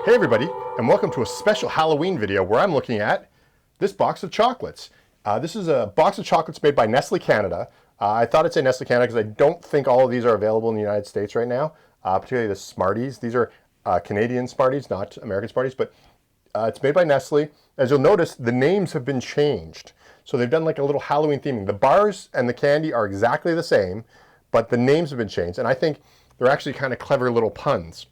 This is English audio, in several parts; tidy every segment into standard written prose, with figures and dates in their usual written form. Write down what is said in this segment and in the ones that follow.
Hey everybody, and welcome to a special Halloween video where I'm looking at this box of chocolates. This is a box of chocolates made by Nestle Canada. I thought I'd say Nestle Canada because I don't think all of these are available in the United States right now, particularly the Smarties. These are Canadian Smarties, not American Smarties, but it's made by Nestle. As you'll notice, the names have been changed. So they've done like a little Halloween theming. The bars and the candy are exactly the same, but the names have been changed, and I think they're actually kind of clever little puns.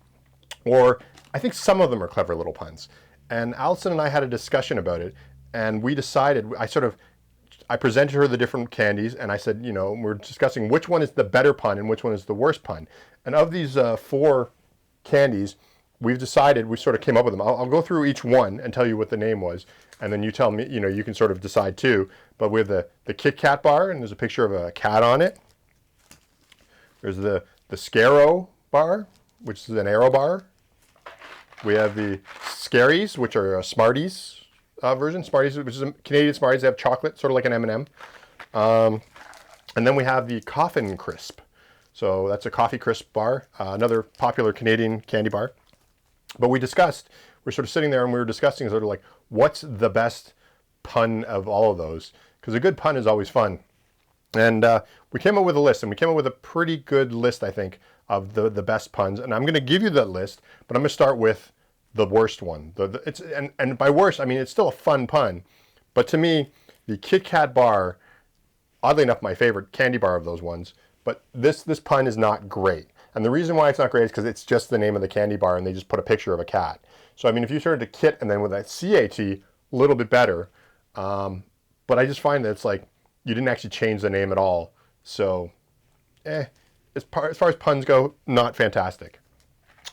Or I think some of them are clever little puns. And Allison and I had a discussion about it, and we decided, I presented her the different candies, and I said, you know, we're discussing which one is the better pun and which one is the worst pun. And of these 4 candies, we've decided, we sort of came up with them. I'll go through each one and tell you what the name was, and then you tell me, you know, you can sort of decide too. But we have the Kit Kat bar, and there's a picture of a cat on it. There's the Scaro bar, which is an arrow bar. We have the Scaries, which are a Smarties version. Smarties, which is a Canadian Smarties. They have chocolate, sort of like an M&M. And then we have the Coffin Crisp. So that's a coffee crisp bar, another popular Canadian candy bar. But we're sort of sitting there and we were discussing sort of like, what's the best pun of all of those? Because a good pun is always fun. And we came up with a list, and we came up with a pretty good list, I think, of the best puns. And I'm going to give you that list, but I'm going to start with the worst one. And by worst, I mean, it's still a fun pun. But to me, the Kit Kat bar, oddly enough, my favorite candy bar of those ones. But this pun is not great. And the reason why it's not great is because it's just the name of the candy bar, and they just put a picture of a cat. So, I mean, if you started to Kit and then with that CAT, a little bit better. But I just find that it's like, you didn't actually change the name at all. So, as far as puns go, not fantastic.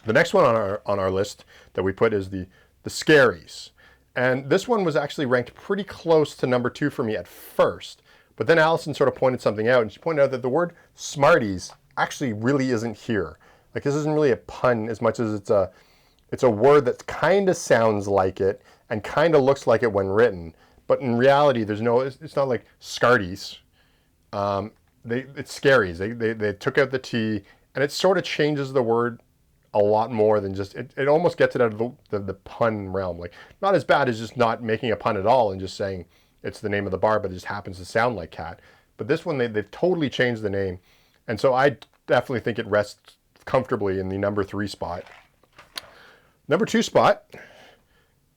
The next one on our list that we put is the Scaries. And this one was actually ranked pretty close to number 2 for me at first. But then Allison sort of pointed something out, and she pointed out that the word Smarties actually really isn't here. Like, this isn't really a pun as much as it's a word that kind of sounds like it and kind of looks like it when written. But in reality, it's not like Scarties. It's Scaries. They took out the T, and it sort of changes the word a lot more than just, it almost gets it out of the pun realm. Like, not as bad as just not making a pun at all and just saying it's the name of the bar, but it just happens to sound like cat. But this one, they've totally changed the name. And so I definitely think it rests comfortably in the number 3 spot. Number 2 spot,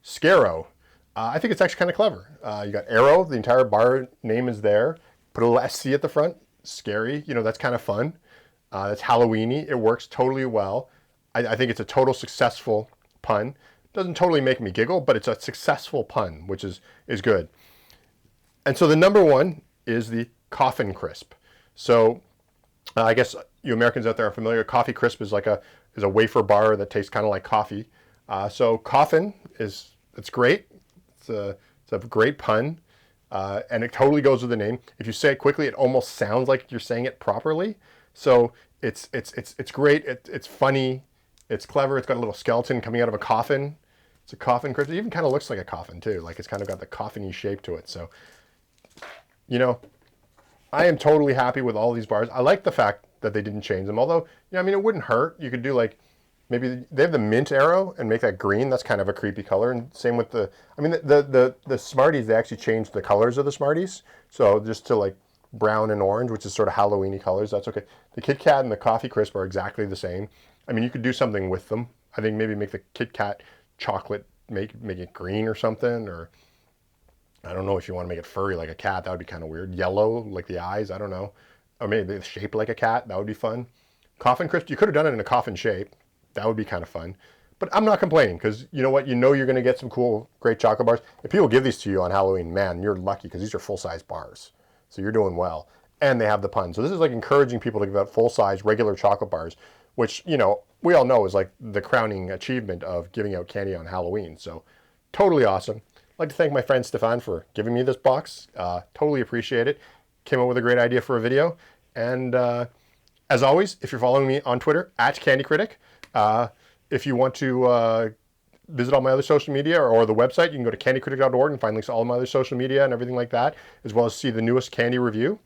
Scaro. I think it's actually kind of clever. You got arrow, the entire bar name is there. Put a little SC at the front, scary. You know, that's kind of fun. That's Halloween-y. It works totally well. I think it's a total successful pun. Doesn't totally make me giggle, but it's a successful pun, which is good. And so the number 1 is the Coffin Crisp. So I guess you Americans out there are familiar. Coffee Crisp is like a wafer bar that tastes kind of like coffee. So Coffin it's great. It's a great pun, and it totally goes with the name. If you say it quickly, it almost sounds like you're saying it properly. So it's great. It's funny. It's clever. It's got a little skeleton coming out of a coffin. It's a coffin crisp. It even kind of looks like a coffin too. Like, it's kind of got the coffin-y shape to it. So, you know, I am totally happy with all these bars. I like the fact that they didn't change them. Although, you know, I mean, it wouldn't hurt. You could do like, maybe they have the mint arrow and make that green. That's kind of a creepy color. And same with the Smarties, they actually changed the colors of the Smarties. So just to like brown and orange, which is sort of Halloween-y colors, that's okay. The Kit Kat and the Coffee Crisp are exactly the same. I mean, you could do something with them. I think maybe make the Kit Kat chocolate, make it green or something. Or I don't know if you want to make it furry like a cat. That would be kind of weird. Yellow, like the eyes, I don't know. Or maybe shaped like a cat. That would be fun. Coffin Crisp, you could have done it in a coffin shape. That would be kind of fun. But I'm not complaining, because you know what? You know you're going to get some cool, great chocolate bars. If people give these to you on Halloween, man, you're lucky, because these are full-size bars. So you're doing well. And they have the pun. So this is like encouraging people to give out full-size, regular chocolate bars, which, you know, we all know is like the crowning achievement of giving out candy on Halloween. So totally awesome. I'd like to thank my friend Stefan for giving me this box. Totally appreciate it. Came up with a great idea for a video. And as always, if you're following me on Twitter, @CandyCritic, if you want to visit all my other social media or the website, you can go to candycritic.org and find links to all of my other social media and everything like that, as well as see the newest candy review.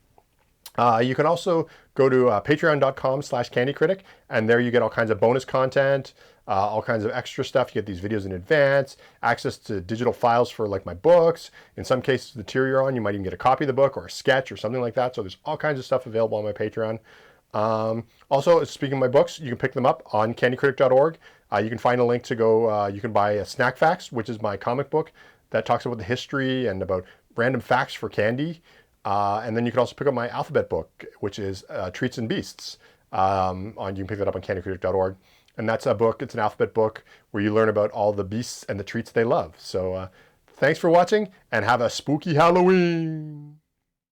You can also go to patreon.com/candycritic, and there you get all kinds of bonus content, all kinds of extra stuff. You get these videos in advance, access to digital files for like my books. In some cases, the tier you're on, you might even get a copy of the book or a sketch or something like that. So there's all kinds of stuff available on my Patreon. Also, speaking of my books, you can pick them up on candycritic.org. You can find a link to go, you can buy a Snack Facts, which is my comic book that talks about the history and about random facts for candy. And then you can also pick up my alphabet book, which is Treats and Beasts. You can pick that up on candycritic.org. And that's a book, it's an alphabet book where you learn about all the beasts and the treats they love. So thanks for watching and have a spooky Halloween.